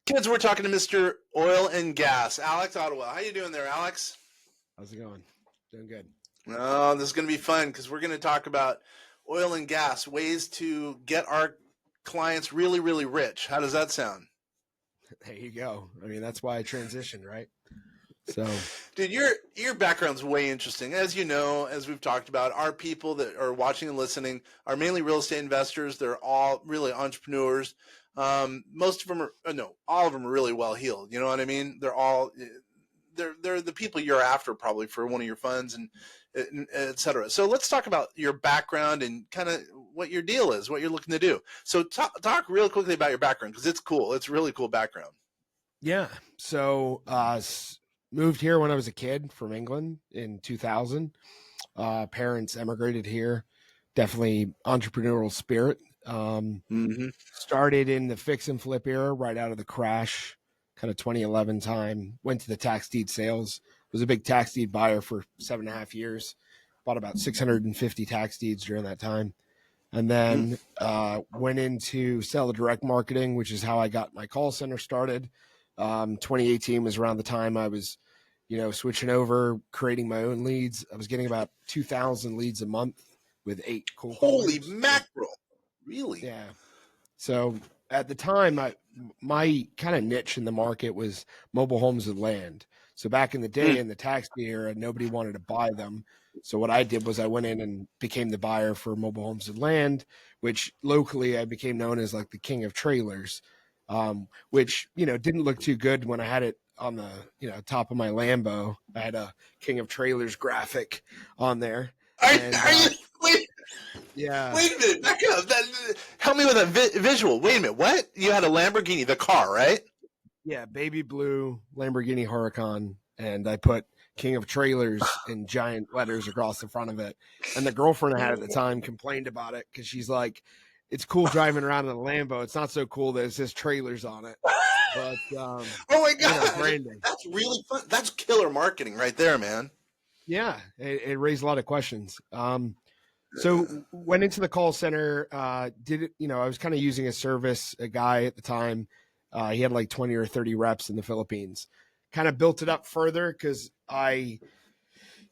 Kids, we're talking to Mr. Oil and Gas, Alex Ottewell. How you doing there, Alex? How's it going? Doing good. Oh, this is going to be fun because we're going to talk about oil and gas, ways to get our clients really, really rich. How does that sound? There you go. I mean, that's why I transitioned, right? So, Dude, your background's way interesting. As you know, as we've talked about, our people that are watching and listening are mainly real estate investors. They're all really entrepreneurs. Most of them are, no, all of them are really well heeled. You know what I mean? They're the people you're after probably for one of your funds and et cetera. So let's talk about your background and kind of what your deal is, what you're looking to do. So talk real quickly about your background because it's cool. It's really cool background. yeah. So, moved here when I was a kid from England in 2000. Parents emigrated here. Definitely entrepreneurial spirit. Started in the fix and flip era right out of the crash, kind of 2011 time. Went to the tax deed sales. Was a big tax deed buyer for 7.5 years. Bought about 650 tax deeds during that time. And then went into seller direct marketing, which is how I got my call center started. 2018 was around the time I was, switching over, creating my own leads. I was getting about 2,000 leads a month with 8 cold Holy callers. mackerel. Really? Yeah. So at the time, my kind of niche in the market was mobile homes and land. So back in the day, in the tax era, nobody wanted to buy them. So what I did was I went in and became the buyer for mobile homes and land, which locally I became known as like the king of trailers, which, didn't look too good when I had it on the, top of my Lambo. I had a king of trailers graphic on there. Are you wait? Yeah. Wait a minute, back up. Help me with a visual. Wait a minute. What? You had a Lamborghini, the car, right? Yeah, baby blue Lamborghini Huracan, and I put King of Trailers in giant letters across the front of it. And the girlfriend I had at the time complained about it because she's like, "It's cool driving around in a Lambo. It's not so cool that it says trailers on it." But oh my god, branding. That's really fun. That's killer marketing right there, man. Yeah, it raised a lot of questions. So went into the call center. Did it? I was kind of using a service. A guy at the time, he had like 20 or 30 reps in the Philippines. Kind of built it up further because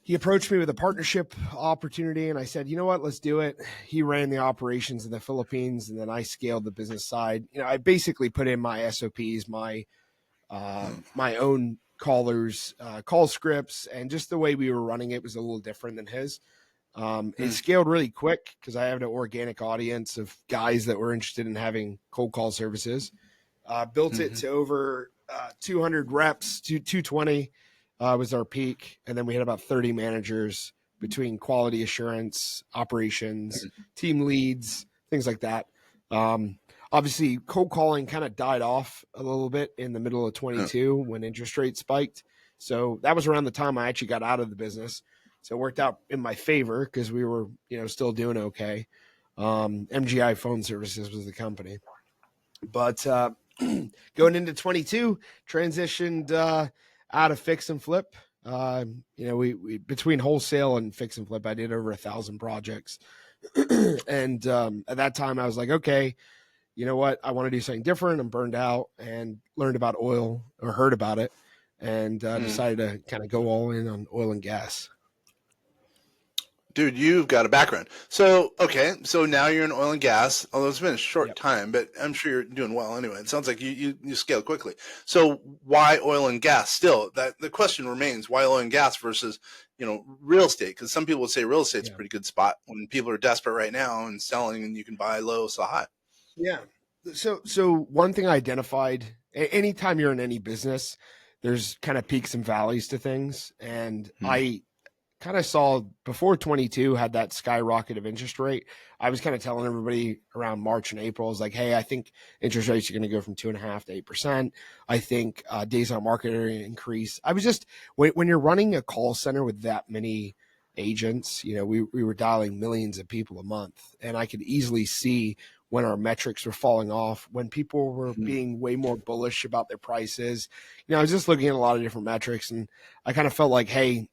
he approached me with a partnership opportunity, and I said, you know what, let's do it. He ran the operations in the Philippines, and then I scaled the business side. I basically put in my SOPs, my own callers, call scripts, and just the way we were running it was a little different than his. It scaled really quick because I have an organic audience of guys that were interested in having cold call services. Built it to over 200 reps, 220 was our peak. And then we had about 30 managers between quality assurance, operations, team leads, things like that. Obviously, cold calling kind of died off a little bit in the middle of 22 when interest rates spiked. So that was around the time I actually got out of the business. So it worked out in my favor because we were, still doing okay. MGI Phone Services was the company. But going into 22, transitioned out of fix and flip. We between wholesale and fix and flip, I did over 1,000 projects. And at that time, I was like, okay, you know what? I want to do something different. I'm burned out, and learned about oil or heard about it, and decided to kind of go all in on oil and gas. Dude, you've got a background. So now you're in oil and gas, although it's been a short time, but I'm sure you're doing well anyway. It sounds like you scale quickly. So why oil and gas still? That the question remains, why oil and gas versus, real estate? Because some people would say real estate's a pretty good spot when people are desperate right now and selling, and you can buy low, sell high. Yeah. So one thing I identified, anytime you're in any business, there's kind of peaks and valleys to things. And I kind of saw before 22 had that skyrocket of interest rate. I was kind of telling everybody around March and April, I was like, hey, I think interest rates are going to go from 2.5% to 8%. I think days on market are going to increase. I was just, when you're running a call center with that many agents, we were dialing millions of people a month, and I could easily see when our metrics were falling off, when people were being way more bullish about their prices. I was just looking at a lot of different metrics, and I kind of felt like, hey,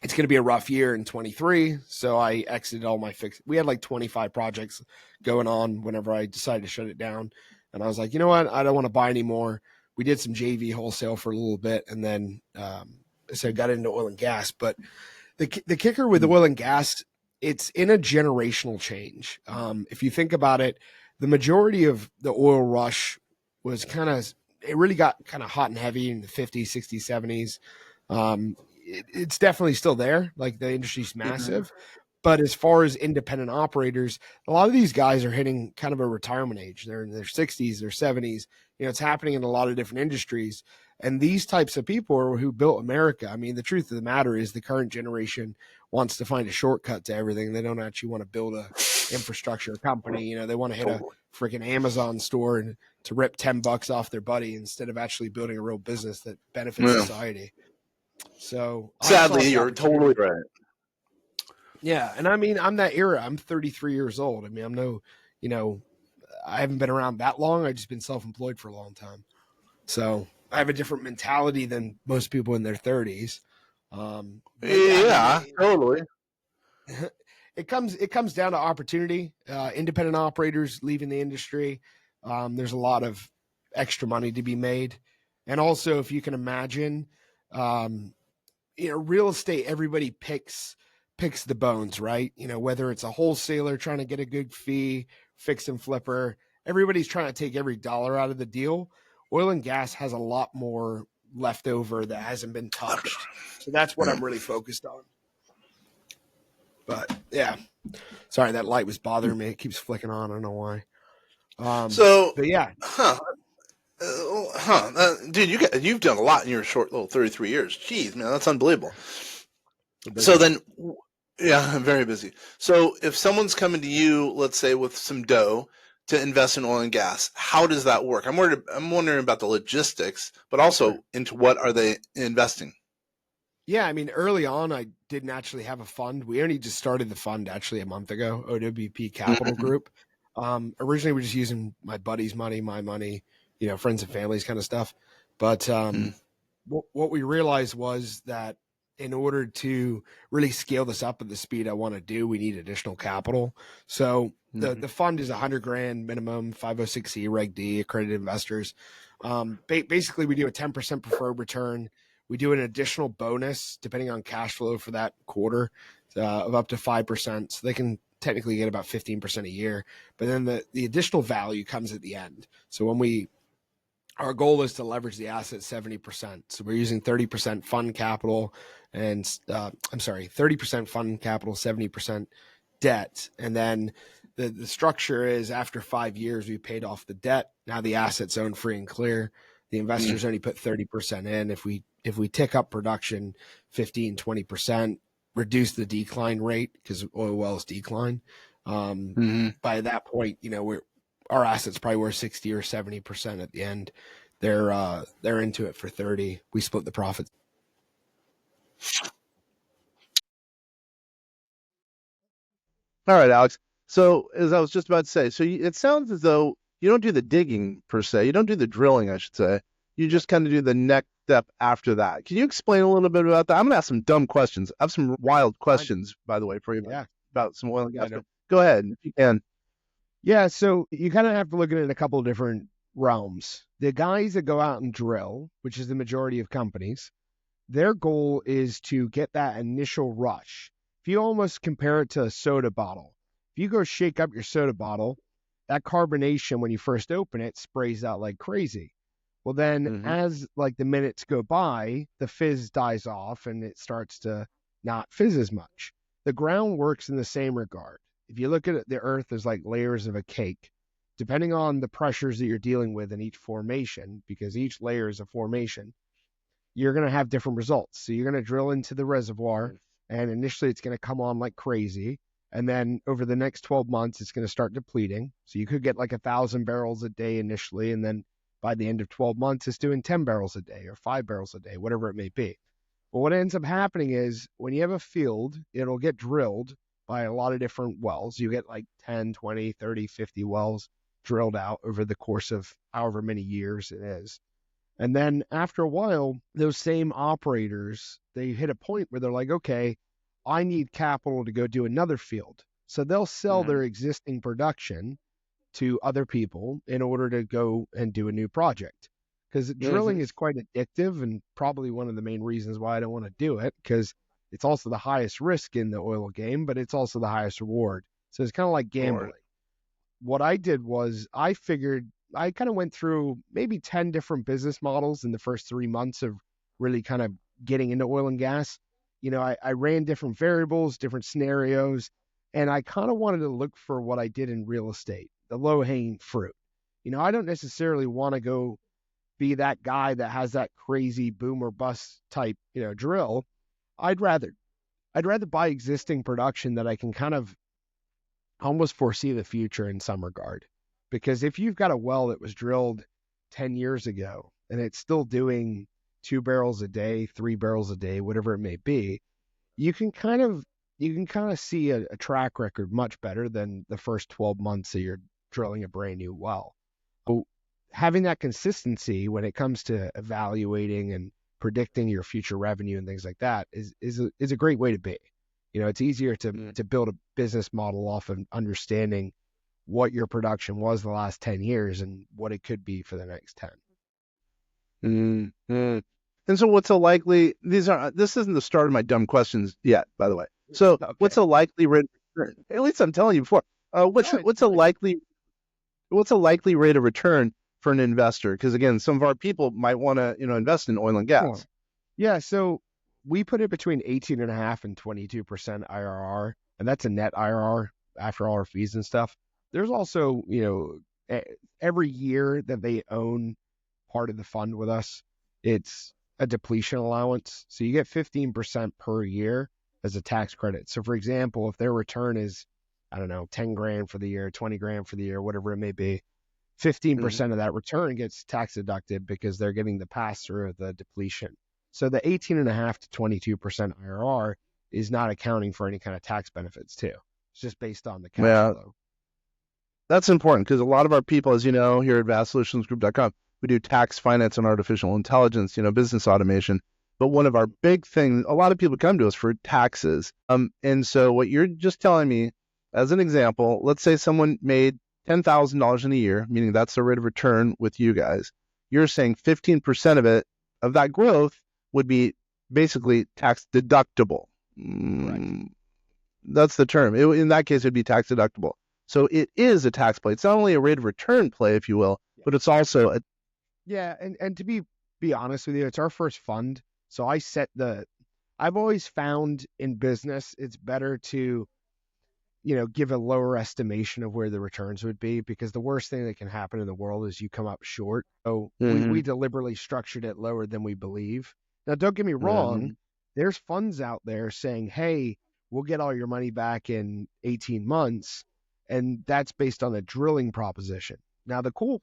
it's going to be a rough year in 23. So I exited all my fix. We had like 25 projects going on whenever I decided to shut it down. And I was like, you know what? I don't want to buy anymore. we did some JV wholesale for a little bit, and then so I got into oil and gas. But the kicker with oil and gas, it's in a generational change. If you think about it, the majority of the oil rush was it really got kind of hot and heavy in the 50s, 60s, 70s. It's definitely still there. Like, the industry's massive. But as far as independent operators, a lot of these guys are hitting kind of a retirement age. They're in their 60s, their 70s. It's happening in a lot of different industries. And these types of people are who built America. I mean, the truth of the matter is the current generation wants to find a shortcut to everything. They don't actually want to build a infrastructure company. They want to hit a freaking Amazon store and to rip $10 off their buddy instead of actually building a real business that benefits society. So sadly, you're totally right. Yeah. And I mean, I'm that era. I'm 33 years old. I mean, I haven't been around that long. I've just been self-employed for a long time. So I have a different mentality than most people in their 30s. Totally. It comes down to opportunity. Independent operators leaving the industry. There's a lot of extra money to be made. And also, if you can imagine, real estate, everybody picks the bones, right? Whether it's a wholesaler trying to get a good fee, fix and flipper, everybody's trying to take every dollar out of the deal. Oil and gas has a lot more left over that hasn't been touched. So that's what I'm really focused on. But yeah, sorry, that light was bothering me. It keeps flicking on. I don't know why. But yeah. Dude, you've done a lot in your short little 33 years. Jeez, man, that's unbelievable. So then, yeah, I'm very busy. So if someone's coming to you, let's say with some dough to invest in oil and gas, how does that work? I'm wondering about the logistics, but also into what are they investing? Yeah, I mean, early on, I didn't actually have a fund. We only just started the fund actually a month ago, OWP Capital Group. Originally, we were just using my buddy's money, my money, friends and families kind of stuff. But what we realized was that in order to really scale this up at the speed I want to do, we need additional capital. So the fund is $100,000 minimum, 506C, Reg D, accredited investors. Basically, we do a 10% preferred return. We do an additional bonus depending on cash flow for that quarter of up to 5%. So they can technically get about 15% a year. But then the additional value comes at the end. So our goal is to leverage the asset 70%. So we're using 30% fund capital and 30% fund capital, 70% debt. And then the structure is after 5 years, we paid off the debt. Now the asset's owned free and clear. The investors only put 30% in. If we tick up production 15, 20%, reduce the decline rate because oil wells decline. By that point, our assets probably worth 60 or 70% at the end. They're into it for 30. We split the profits. All right, Alex. So as I was just about to say, it sounds as though you don't do the digging per se. You don't do the drilling, I should say. You just kind of do the next step after that. Can you explain a little bit about that? I'm gonna ask some dumb questions. I have some wild questions, by the way, for you about some oil and gas. Go ahead if you can. Yeah, so you kind of have to look at it in a couple of different realms. The guys that go out and drill, which is the majority of companies, their goal is to get that initial rush. If you almost compare it to a soda bottle, if you go shake up your soda bottle, that carbonation when you first open it sprays out like crazy. Well, then as like the minutes go by, the fizz dies off and it starts to not fizz as much. The ground works in the same regard. If you look at it, the earth is like layers of a cake. Depending on the pressures that you're dealing with in each formation, because each layer is a formation, you're going to have different results. So you're going to drill into the reservoir, and initially it's going to come on like crazy. And then over the next 12 months, it's going to start depleting. So you could get like 1,000 barrels a day initially, and then by the end of 12 months, it's doing 10 barrels a day or 5 barrels a day, whatever it may be. But what ends up happening is when you have a field, it'll get drilled by a lot of different wells. You get like 10, 20, 30, 50 wells drilled out over the course of however many years it is. And then after a while, those same operators, they hit a point where they're like, okay, I need capital to go do another field. So they'll sell their existing production to other people in order to go and do a new project. because drilling is quite addictive and probably one of the main reasons why I don't want to do it, because it's also the highest risk in the oil game, but it's also the highest reward. So it's kind of like gambling. What I did was I figured I kind of went through maybe 10 different business models in the first 3 months of really kind of getting into oil and gas. I ran different variables, different scenarios, and I kind of wanted to look for what I did in real estate, the low hanging fruit. I don't necessarily want to go be that guy that has that crazy boom or bust type, drill. I'd rather buy existing production that I can kind of almost foresee the future in some regard. Because if you've got a well that was drilled 10 years ago and it's still doing 2 barrels a day, 3 barrels a day, whatever it may be, you can kind of see a track record much better than the first 12 months that you're drilling a brand new well. So having that consistency when it comes to evaluating and predicting your future revenue and things like that is a great way to be. It's easier to build a business model off of understanding what your production was the last 10 years and what it could be for the next 10. Mm-hmm. And so what's a likely, this isn't the start of my dumb questions yet, by the way. So okay. What's a likely rate of return? At least I'm telling you before. What's a likely rate of return for an investor? Because again, some of our people might want to, invest in oil and gas. Yeah. So we put it between 18.5 and 22% IRR, and that's a net IRR after all our fees and stuff. There's also, every year that they own part of the fund with us, it's a depletion allowance. So you get 15% per year as a tax credit. So for example, if their return is, I don't know, 10 grand for the year, 20 grand for the year, whatever it may be, 15% of that return gets tax deducted because they're getting the pass through of the depletion. So the 18.5 to 22% IRR is not accounting for any kind of tax benefits too. It's just based on the cash flow. That's important because a lot of our people, as you know, here at vastsolutionsgroup.com, we do tax, finance, and artificial intelligence, business automation. But one of our big things, a lot of people come to us for taxes. And so what you're just telling me, as an example, let's say someone made $10,000 in a year, meaning that's the rate of return with you guys. You're saying 15% of that growth would be basically tax deductible. Right. That's the term. In that case, it'd be tax deductible. So it is a tax play. It's not only a rate of return play, if you will, but it's also a... Yeah, and to be honest with you, it's our first fund. So I've always found in business, it's better to, give a lower estimation of where the returns would be, because the worst thing that can happen in the world is you come up short. So we deliberately structured it lower than we believe. Now, don't get me wrong. There's funds out there saying, hey, we'll get all your money back in 18 months. And that's based on a drilling proposition. Now, the cool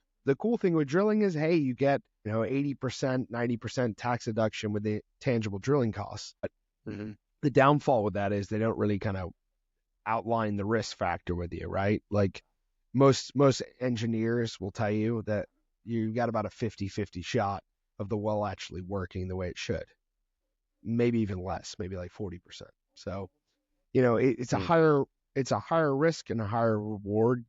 thing with drilling is, hey, you get, 80%, 90% tax deduction with the tangible drilling costs. But the downfall with that is they don't really kind of outline the risk factor with you, right? Like most engineers will tell you that you got about a 50-50 shot of the well actually working the way it should. Maybe even less, maybe like 40%. So, it's a higher risk and a higher reward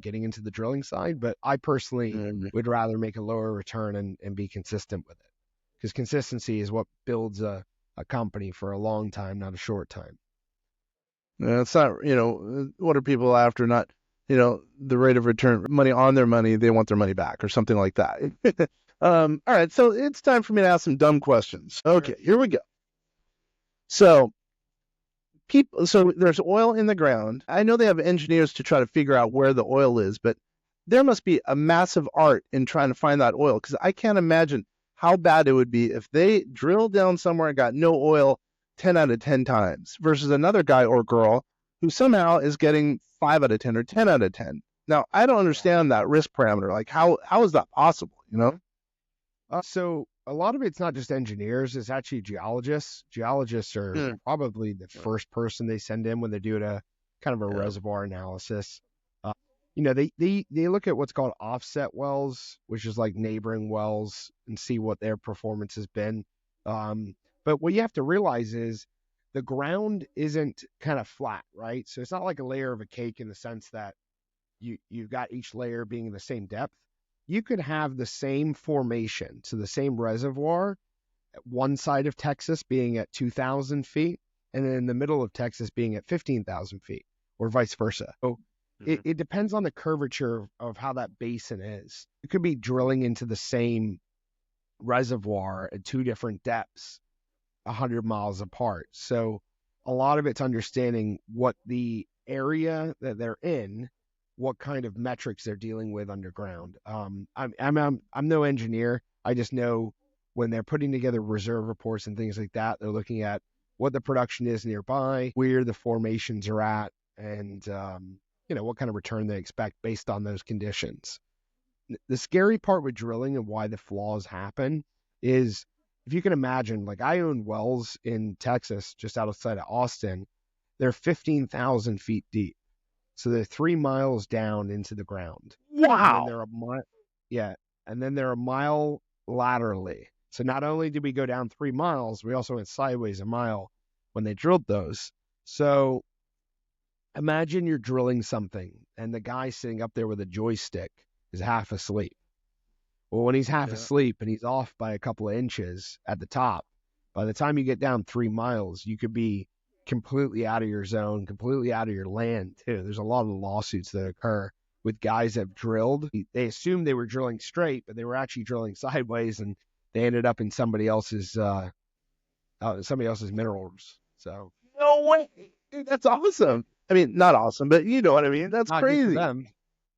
getting into the drilling side, but I personally would rather make a lower return and be consistent with it, because consistency is what builds a company for a long time, not a short time. It's not, what are people after? Not, the rate of return, money on their money. They want their money back or something like that. All right. So it's time for me to ask some dumb questions. Okay, here we go. So there's oil in the ground. I know they have engineers to try to figure out where the oil is, but there must be a massive art in trying to find that oil, because I can't imagine how bad it would be if they drilled down somewhere and got no oil 10 out of 10 times versus another guy or girl who somehow is getting 5 out of 10 or 10 out of 10. Now, I don't understand that risk parameter. Like, how is that possible, So a lot of it's not just engineers, it's actually geologists. Geologists are probably the first person they send in when they're doing a kind of a reservoir analysis. They look at what's called offset wells, which is like neighboring wells, and see what their performance has been. But what you have to realize is the ground isn't kind of flat, right? So it's not like a layer of a cake in the sense that you've got each layer being the same depth. you could have the same formation, so the same reservoir, at one side of Texas being at 2,000 feet, and then in the middle of Texas being at 15,000 feet, or vice versa. So it depends on the curvature of how that basin is. You could be drilling into the same reservoir at two different depths, 100 miles apart. So a lot of it's understanding what the area that they're in, what kind of metrics they're dealing with underground. I'm no engineer. I just know when they're putting together reserve reports and things like that, they're looking at what the production is nearby, where the formations are at, and what kind of return they expect based on those conditions. The scary part with drilling and why the flaws happen is, if you can imagine, like I own wells in Texas, just outside of Austin. They're 15,000 feet deep. So they're 3 miles down into the ground. Wow. And then they're a mile, yeah. And then they're a mile laterally. So not only did we go down 3 miles, we also went sideways a mile when they drilled those. So imagine you're drilling something and the guy sitting up there with a joystick is half asleep. Well, when he's half asleep and he's off by a couple of inches at the top, by the time you get down 3 miles, you could be completely out of your zone, completely out of your land too. There's a lot of lawsuits that occur with guys that have drilled. They assumed they were drilling straight, but they were actually drilling sideways, and they ended up in somebody else's minerals. So No way. Dude, that's awesome. I mean, not awesome, but you know what I mean. That's not good for crazy. them.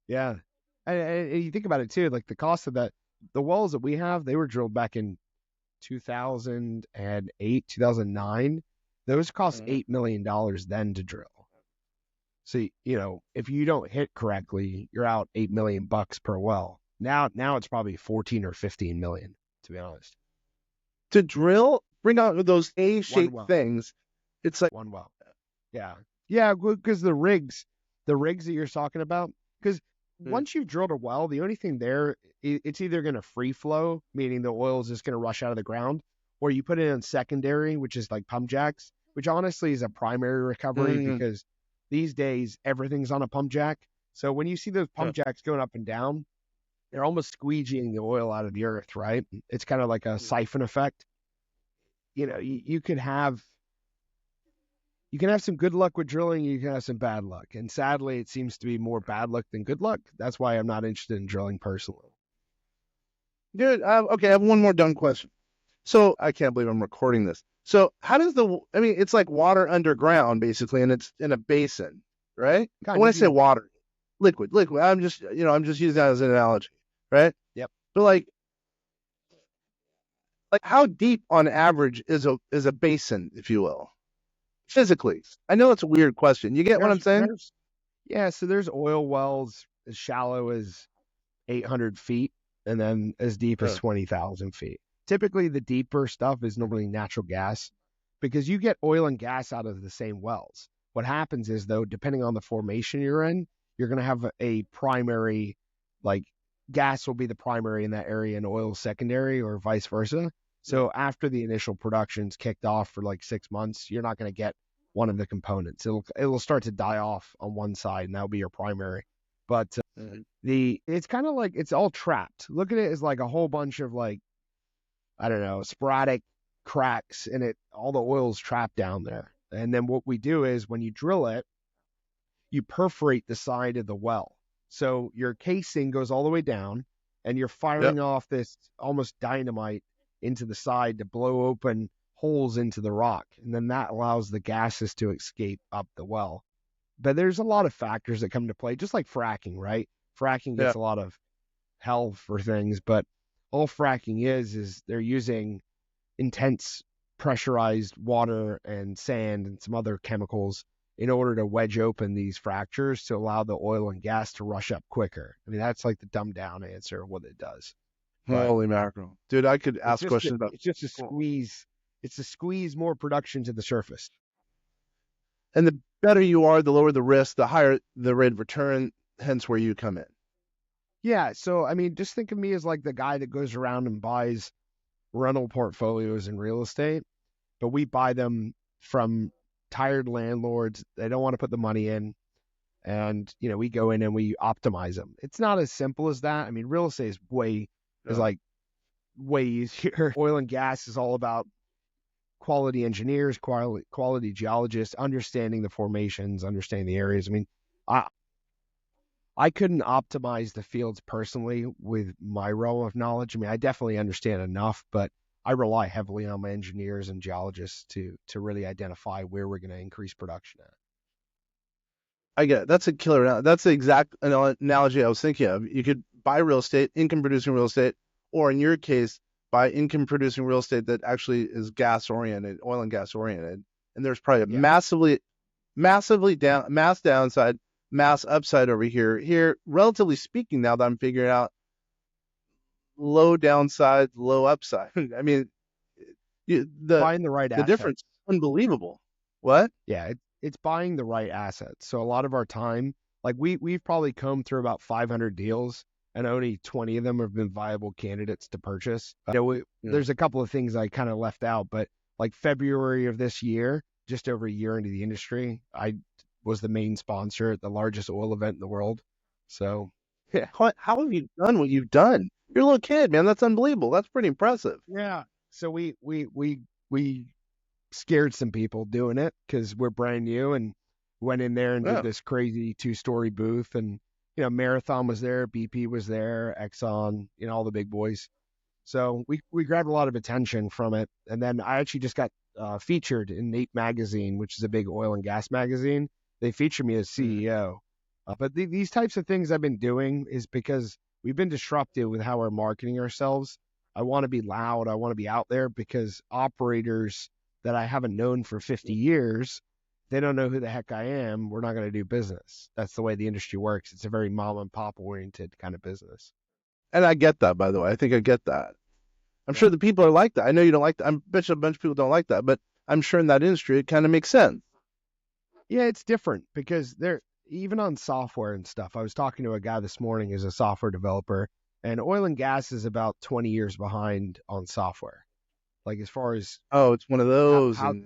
Yeah. And you think about it too, like the cost of that, the wells that we have, they were drilled back in 2008, 2009. Those cost $8 million then to drill. So, if you don't hit correctly, you're out $8 million per well. Now it's probably 14 or 15 million, to be honest. To drill, bring out those A-shaped well. things. It's like one well. Yeah. Yeah, because the rigs that you're talking about, because once you've drilled a well, the only thing there, it's either going to free flow, meaning the oil is just going to rush out of the ground, or you put it in secondary, which is like pump jacks, which honestly is a primary recovery because these days everything's on a pump jack. So when you see those pump jacks going up and down, they're almost squeegeeing the oil out of the earth, right? It's kind of like a siphon effect. You can have some good luck with drilling, you can have some bad luck. And sadly, it seems to be more bad luck than good luck. That's why I'm not interested in drilling personally. Dude, okay, I have one more dumb question. So I can't believe I'm recording this. So how does it's like water underground basically, and it's in a basin, right? When I say water, liquid, I'm just using that as an analogy, right? Yep. But like how deep on average is a basin, if you will, physically? I know it's a weird question. You get what I'm saying? So there's oil wells as shallow as 800 feet and then as deep as 20,000 feet. Typically, the deeper stuff is normally natural gas because you get oil and gas out of the same wells. What happens is, though, depending on the formation you're in, you're going to have a primary, like gas will be the primary in that area and oil secondary, or vice versa. So after the initial production's kicked off for like 6 months, you're not going to get one of the components. It'll start to die off on one side, and that'll be your primary. But it's kind of like it's all trapped. Look at it as like a whole bunch of like, I don't know, sporadic cracks in it. All the oil's trapped down there. And then what we do is when you drill it, you perforate the side of the well. So your casing goes all the way down and you're firing off this almost dynamite into the side to blow open holes into the rock. And then that allows the gases to escape up the well. But there's a lot of factors that come into play, just like fracking, right? Fracking gets a lot of hell for things, but all fracking is they're using intense pressurized water and sand and some other chemicals in order to wedge open these fractures to allow the oil and gas to rush up quicker. I mean, that's like the dumbed down answer of what it does. Holy mackerel. Dude, I could ask questions about it's just a squeeze. It's to squeeze more production to the surface. And the better you are, the lower the risk, the higher the rate of return, hence where you come in. Yeah, so I mean, just think of me as like the guy that goes around and buys rental portfolios in real estate, but we buy them from tired landlords. They don't want to put the money in. and we go in and we optimize them. It's not as simple as that. I mean, real estate is like way easier. Oil and gas is all about quality engineers, quality geologists, understanding the formations, understanding the areas. I mean, I couldn't optimize the fields personally with my realm of knowledge. I mean, I definitely understand enough, but I rely heavily on my engineers and geologists to really identify where we're going to increase production at. I get it. That's a killer. That's the exact analogy I was thinking of. You could buy real estate, income producing real estate, or in your case, buy income producing real estate that actually is gas oriented, oil and gas oriented. And there's probably a massively mass downside, mass upside over here. Here, relatively speaking, now that I'm figuring out low downside, low upside. I mean, Buying the right the assets. difference is unbelievable. What? Yeah, it's buying the right assets. So a lot of our time, like we've probably combed through about 500 deals, and only 20 of them have been viable candidates to purchase. There's a couple of things I kind of left out, but like February of this year, just over a year into the industry, I was the main sponsor at the largest oil event in the world. So Yeah. How have you done what you've done? You're a little kid, man. That's unbelievable. That's pretty impressive. yeah, so we scared some people doing it because we're brand new, and went in there and did Yeah. this crazy 2-story booth. And Marathon was there, BP was there, Exxon, all the big boys. So we grabbed a lot of attention from it. And then I actually just got featured in Nate magazine, which is a big oil and gas magazine. They featured me as CEO. But these types of things I've been doing is because we've been disruptive with how we're marketing ourselves. I want to be loud. I want to be out there, because operators that I haven't known for 50 years, they don't know who the heck I am. We're not going to do business. That's the way the industry works. It's a very mom and pop oriented kind of business. And I get that, by the way. I think I get that. I'm Yeah. sure the people are like that. I know you don't like that. I bet you a bunch of people don't like that, but I'm sure in that industry it kind of makes sense. Yeah, it's different because even on software and stuff. I was talking to a guy this morning who's a software developer, and oil and gas is about 20 years behind on software. Like as far as Oh, it's one of those. how And,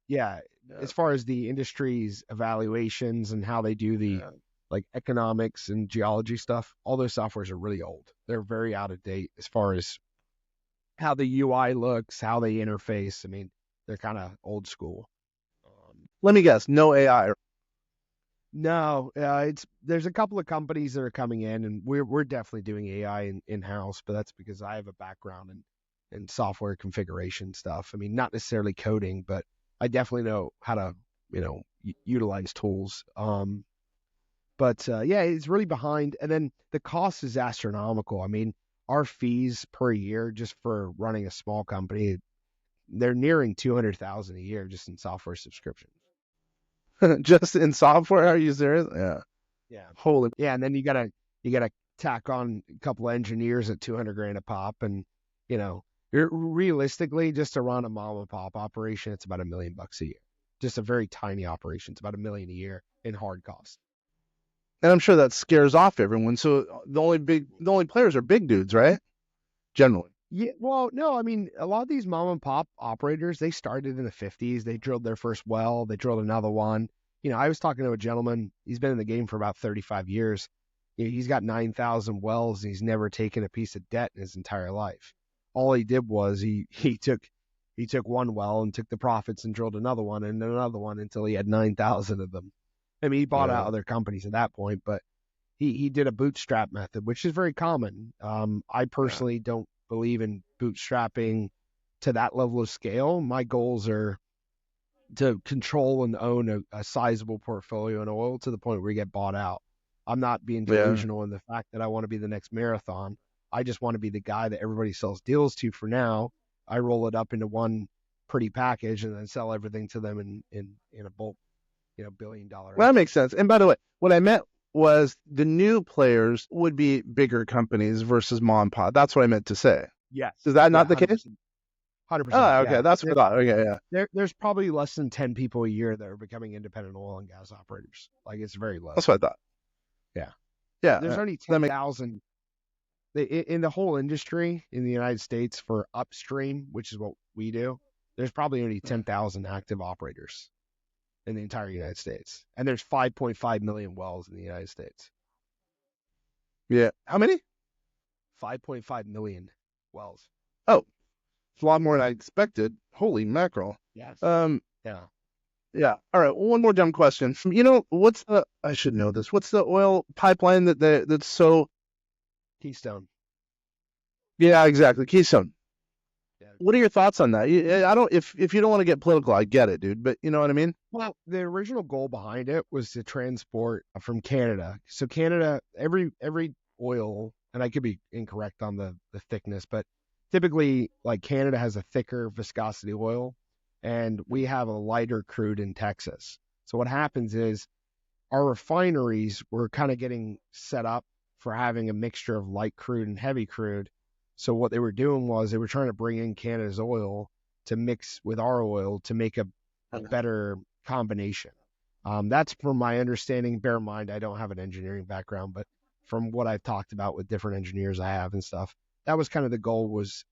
yeah, yeah, as far as the industry's evaluations and how they do the yeah. like economics and geology stuff, all those softwares are really old. They're very out of date as far as how the UI looks, how they interface. I mean, they're kind of old school. Let me guess. No AI. No, there's a couple of companies that are coming in, and we're definitely doing AI in-house, but that's because I have a background in software configuration stuff. I mean, not necessarily coding, but I definitely know how to utilize tools. But yeah, it's really behind, and then the cost is astronomical. I mean, our fees per year just for running a small company, they're nearing 200,000 a year just in software subscriptions. Just in software, are you serious? Yeah. Yeah. Holy. Yeah, and then you gotta tack on a couple of engineers at 200 grand a pop, and realistically, just to run a mom and pop operation, it's about $1 million a year. Just a very tiny operation, it's about $1 million a year in hard costs. And I'm sure that scares off everyone. So the only players are big dudes, right? Generally. Yeah, well, no, I mean, a lot of these mom and pop operators, they started in the 50s. They drilled their first well, they drilled another one. I was talking to a gentleman, he's been in the game for about 35 years. He's got 9,000 wells, and he's never taken a piece of debt in his entire life. All he did was he took one well and took the profits and drilled another one and another one until he had 9,000 of them. I mean, he bought out other companies at that point, but he did a bootstrap method, which is very common. I personally don't believe in bootstrapping to that level of scale. My goals are to control and own a sizable portfolio in oil to the point where we get bought out. I'm not being delusional in the fact that I want to be the next Marathon. I just want to be the guy that everybody sells deals to for now. I roll it up into one pretty package and then sell everything to them in a bulk, $1 billion. Well, that makes sense. And by the way, what I meant was the new players would be bigger companies versus mom and pop. That's what I meant to say. Yes. Is that not the case? 100%. Oh, okay. Yeah. That's what I thought. Okay, yeah. There's probably less than 10 people a year that are becoming independent oil and gas operators. Like, it's very low. That's what I thought. Yeah. Yeah. There's only 10,000 in the whole industry in the United States for upstream, which is what we do. There's probably only 10,000 active operators. in the entire United States. And there's 5.5 million wells in the United States. Yeah. How many? 5.5 million wells. Oh, it's a lot more than I expected. Holy mackerel. Yes. Um, Yeah. yeah. All right. One more dumb question. I should know this. What's the oil pipeline that's so, Keystone. yeah, exactly. Keystone. Yeah. What are your thoughts on that? I don't, if you don't want to get political, I get it, dude, but you know what I mean? Well, the original goal behind it was to transport from Canada. So Canada, every oil, and I could be incorrect on the thickness, but typically like Canada has a thicker viscosity oil and we have a lighter crude in Texas. So what happens is our refineries were kind of getting set up for having a mixture of light crude and heavy crude. So what they were doing was they were trying to bring in Canada's oil to mix with our oil to make a better combination. That's from my understanding. Bear in mind, I don't have an engineering background, but from what I've talked about with different engineers I have and stuff, that was kind of the goal was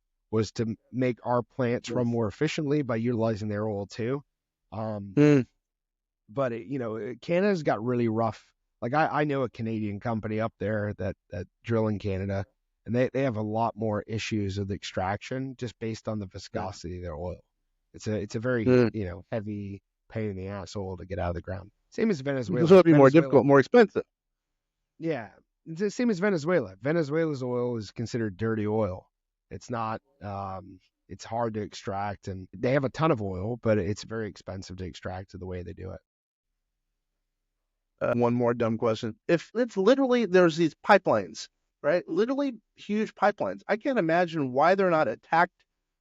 to make our plants run more efficiently by utilizing their oil too. Mm. But Canada's got really rough. Like I know a Canadian company up there that drill in Canada, and they have a lot more issues with extraction just based on the viscosity of their oil. It's a very Mm. heavy pain in the ass oil to get out of the ground. Same as Venezuela. So it'd be more Venezuela, difficult, more expensive. yeah, it's the same as Venezuela. Venezuela's oil is considered dirty oil. It's not. It's hard to extract, and they have a ton of oil, but it's very expensive to extract to the way they do it. One more dumb question. If it's literally, there's these pipelines, right? Literally huge pipelines. I can't imagine why they're not attacked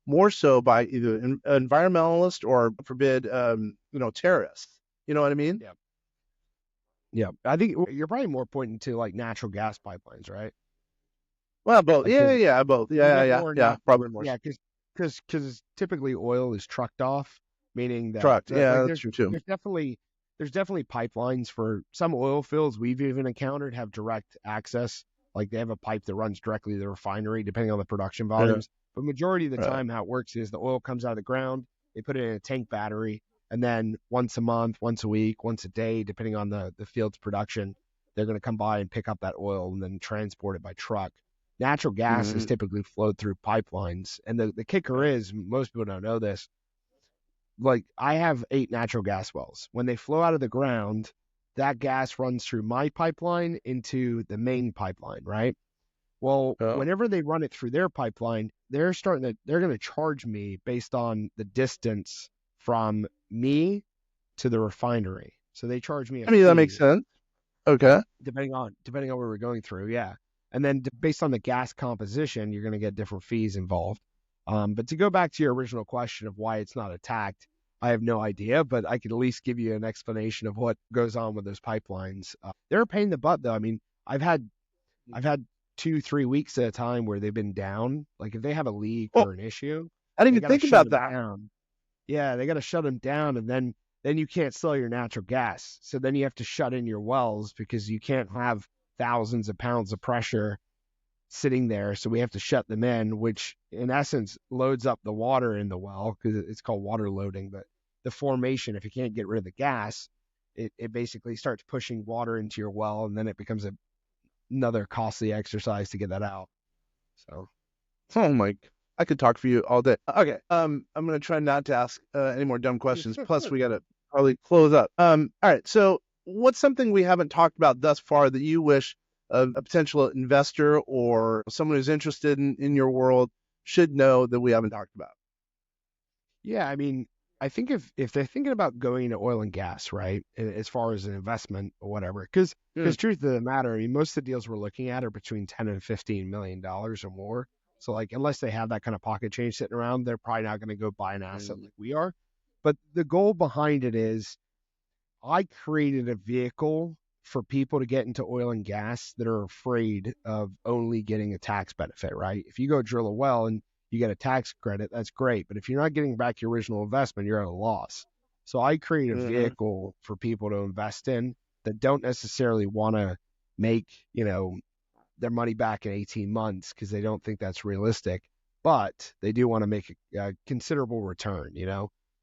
more so by either environmentalists or, forbid, terrorists. You know what I mean? Yeah. Yeah. I think you're probably more pointing to like natural gas pipelines, right? Well, both. Like, Yeah, both. Yeah. Probably more. Yeah, because typically oil is trucked off, meaning that Trucked. Yeah, like that's true too. there's definitely pipelines for some oil fields we've even encountered have direct access. Like they have a pipe that runs directly to the refinery, depending on the production Yeah. volumes. But majority of the Right. time, how it works is the oil comes out of the ground, they put it in a tank battery, and then once a month, once a week, once a day, depending on the field's production, they're going to come by and pick up that oil and then transport it by truck. Natural gas is Mhm. typically flowed through pipelines. And the kicker is, most people don't know this, like I have 8 natural gas wells. When they flow out of the ground, that gas runs through my pipeline into the main pipeline, right? Well, Oh. whenever they run it through their pipeline, they're going to charge me based on the distance from me to the refinery. So they charge me a I mean, that makes fee sense. Okay. depending on where we're going through, yeah. And then based on the gas composition, you're going to get different fees involved. But to go back to your original question of why it's not attacked, I have no idea, but I could at least give you an explanation of what goes on with those pipelines. They're a pain in the butt, though. I mean, I've had 2-3 weeks at a time where they've been down. Like if they have a leak Oh, or an issue, I didn't they even got to think shut about them that. down. Yeah, they got to shut them down, and then you can't sell your natural gas. So then you have to shut in your wells because you can't have thousands of pounds of pressure sitting there. So we have to shut them in, which in essence loads up the water in the well because it's called water loading. But the formation, if you can't get rid of the gas, it basically starts pushing water into your well, and then it becomes another costly exercise to get that out. So Oh my, I could talk for you all day. Okay. I'm gonna try not to ask any more dumb questions. Plus, we gotta probably close up. All right. So, what's something we haven't talked about thus far that you wish a potential investor or someone who's interested in your world should know that we haven't talked about? yeah, I mean, I think if they're thinking about going into oil and gas, right, as far as an investment or whatever, because Mm. truth of the matter, I mean, most of the deals we're looking at are between $10 and $15 million or more. So like, unless they have that kind of pocket change sitting around, they're probably not going to go buy an asset like we are. But the goal behind it is I created a vehicle for people to get into oil and gas that are afraid of only getting a tax benefit, right? If you go drill a well and you get a tax credit, that's great. But if you're not getting back your original investment, you're at a loss. So I create a Mhm. vehicle for people to invest in that don't necessarily want to make, their money back in 18 months because they don't think that's realistic, but they do want to make a considerable return.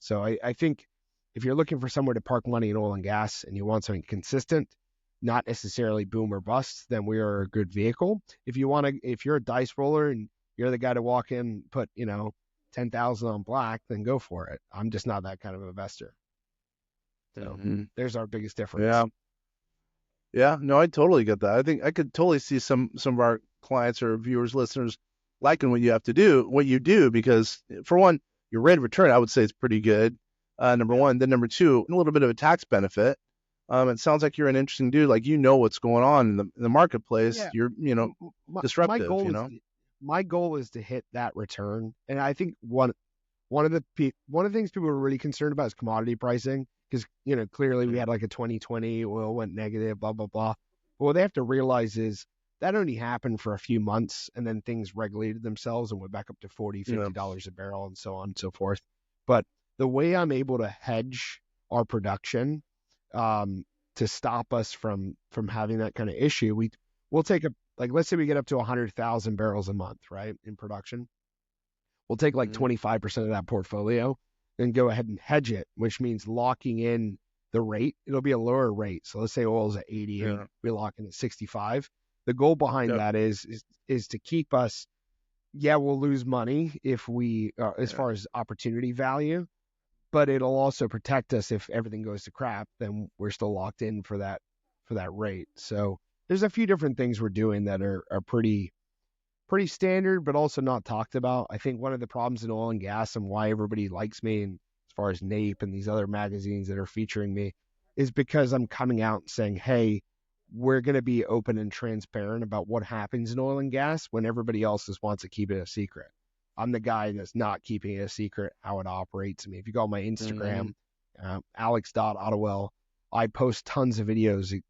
So I think if you're looking for somewhere to park money in oil and gas and you want something consistent, not necessarily boom or bust, then we are a good vehicle. If you're a dice roller and you're the guy to walk in, put 10,000 on black, then go for it. I'm just not that kind of investor. So there's our biggest difference. Yeah. Yeah, no, I totally get that. I think I could totally see some of our clients or viewers, listeners liking what you do, because for one, your rate of return, I would say, is pretty good. Number one. Then number two, a little bit of a tax benefit. It sounds like you're an interesting dude. Like, what's going on in the marketplace. Yeah. You're, disruptive, My goal is to hit that return. And I think one of the things people are really concerned about is commodity pricing, because clearly we had like a 2020, oil went negative, blah blah blah. But what they have to realize is that only happened for a few months, and then things regulated themselves and went back up to $40-50 a barrel and so on and so forth. But the way I'm able to hedge our production to stop us from having that kind of issue, we'll take let's say we get up to 100,000 barrels a month, right, in production. We'll take 25% of that portfolio and go ahead and hedge it, which means locking in the rate. It'll be a lower rate. So let's say oil's at 80 and we lock in at 65. The goal behind that is to keep us, we'll lose money if we, as far as opportunity value, but it'll also protect us if everything goes to crap, then we're still locked in for that rate. So there's a few different things we're doing that are pretty standard, but also not talked about. I think one of the problems in oil and gas and why everybody likes me, and as far as NAPE and these other magazines that are featuring me, is because I'm coming out and saying, hey, we're going to be open and transparent about what happens in oil and gas when everybody else just wants to keep it a secret. I'm the guy that's not keeping it a secret how it operates. I mean, if you go on my Instagram, Alex Ottewell, I post tons of videos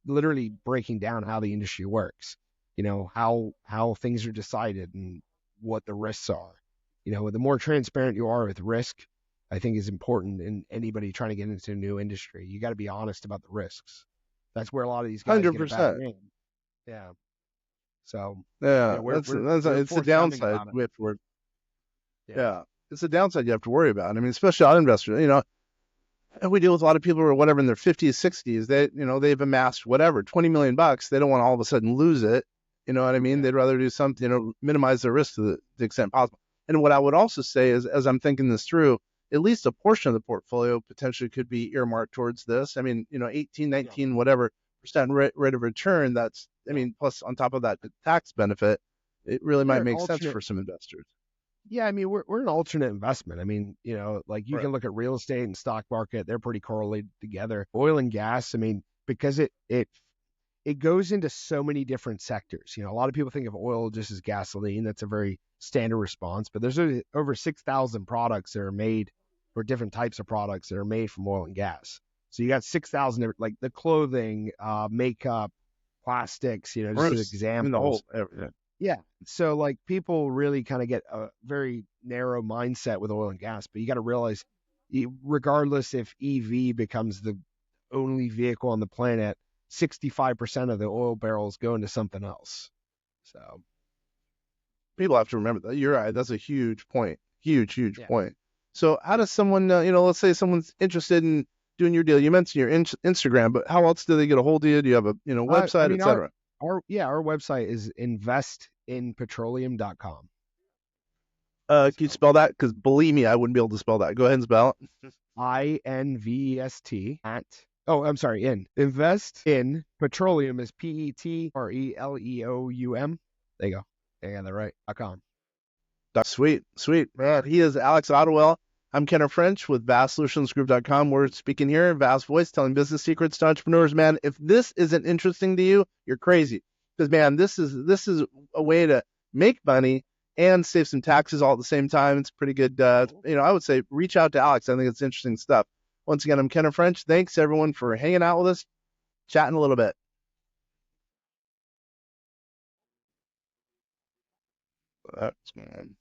literally breaking down how the industry works. How things are decided and what the risks are. The more transparent you are with risk, I think is important in anybody trying to get into a new industry. You got to be honest about the risks. That's where a lot of these guys 100%. Get a bad name. Yeah. So it's a downside we have to worry. Yeah, it's a downside you have to worry about. I mean, especially on investors. We deal with a lot of people who are whatever in their 50s, 60s. They've amassed whatever $20 million. They don't want to all of a sudden lose it. You know what I mean? Yeah. They'd rather do something, minimize their risk to the extent possible. And what I would also say is, as I'm thinking this through, at least a portion of the portfolio potentially could be earmarked towards this. I mean, 18, 19, whatever % rate of return. That's, plus on top of that, the tax benefit, it really might make sense for some investors. Yeah, I mean, we're an alternate investment. I mean, you can look at real estate and stock market; they're pretty correlated together. Oil and gas, I mean, because it goes into so many different sectors. A lot of people think of oil just as gasoline. That's a very standard response, but there's over 6,000 products that are made, or different types of products that are made from oil and gas. So you got 6,000, like the clothing, makeup, plastics. Just as examples. Yeah. So people really kind of get a very narrow mindset with oil and gas, but you got to realize, regardless if EV becomes the only vehicle on the planet, 65% of the oil barrels go into something else. So people have to remember that. You're right. That's a huge point. Huge point. So how does someone, let's say someone's interested in doing your deal. You mentioned your Instagram, but how else do they get a hold of you? Do you have a website, etc.? Our website is investinpetroleum.com. Can you spell that? Because believe me, I wouldn't be able to spell that. Go ahead and spell it. INVEST invest in petroleum is PETRELEOUM. There you go. I got that right. .com. Sweet, man. He is Alex Ottewell. I'm Kenner French with VastSolutionsGroup.com. We're speaking here, Vast Voice, telling business secrets to entrepreneurs. Man, if this isn't interesting to you, you're crazy. Because, man, this is a way to make money and save some taxes all at the same time. It's pretty good. I would say reach out to Alex. I think it's interesting stuff. Once again, I'm Kenner French. Thanks, everyone, for hanging out with us, chatting a little bit. That's good.